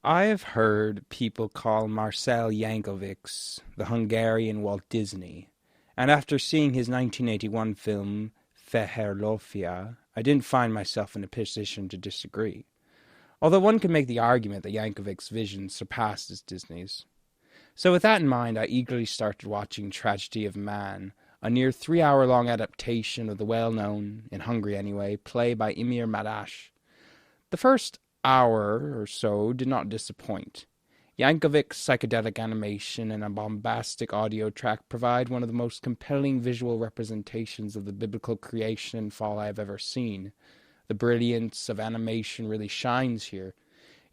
I have heard people call Marcel Yankovic's the Hungarian Walt Disney, and after seeing his 1981 film Feherlofia, I didn't find myself in a position to disagree. Although one could make the argument that Yankovic's vision surpasses Disney's. So with that in mind, I eagerly started watching Tragedy of Man, a near 3 hour long adaptation of the well-known, in Hungary anyway, play by Emir Madash. The first hour or so did not disappoint. Yankovic's psychedelic animation and a bombastic audio track provide one of the most compelling visual representations of the biblical creation and fall I have ever seen. The brilliance of animation really shines here.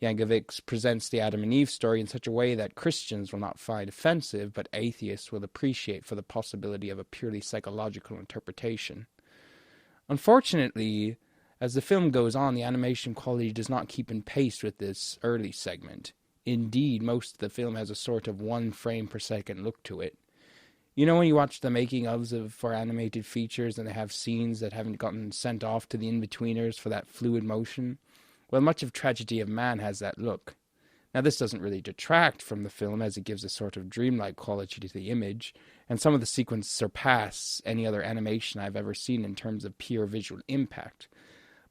Yankovic presents the Adam and Eve story in such a way that Christians will not find offensive, but atheists will appreciate for the possibility of a purely psychological interpretation. Unfortunately, as the film goes on, the animation quality does not keep in pace with this early segment. Indeed, most of the film has a sort of 1 frame per second look to it. You know when you watch the making-ofs for animated features and they have scenes that haven't gotten sent off to the in-betweeners for that fluid motion? Well, much of Tragedy of Man has that look. Now, this doesn't really detract from the film as it gives a sort of dreamlike quality to the image, and some of the sequences surpass any other animation I've ever seen in terms of pure visual impact.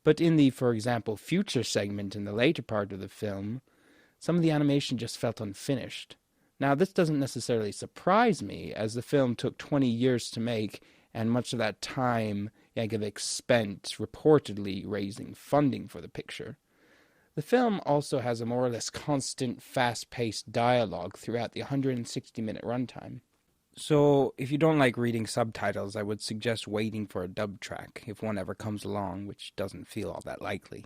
But in the, for example, future segment in the later part of the film, some of the animation just felt unfinished. Now, this doesn't necessarily surprise me, as the film took 20 years to make, and much of that time Yankovic spent reportedly raising funding for the picture. The film also has a more or less constant, fast-paced dialogue throughout the 160-minute runtime. So, if you don't like reading subtitles, I would suggest waiting for a dub track, if one ever comes along, which doesn't feel all that likely.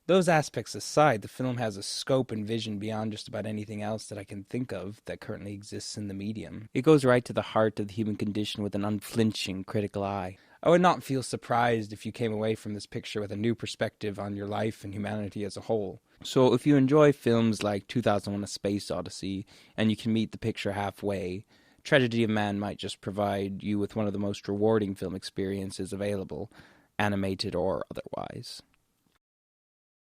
Those aspects aside, the film has a scope and vision beyond just about anything else that I can think of that currently exists in the medium. It goes right to the heart of the human condition with an unflinching, critical eye. I would not feel surprised if you came away from this picture with a new perspective on your life and humanity as a whole. So if you enjoy films like 2001: A Space Odyssey, and you can meet the picture halfway, Tragedy of Man might just provide you with one of the most rewarding film experiences available, animated or otherwise.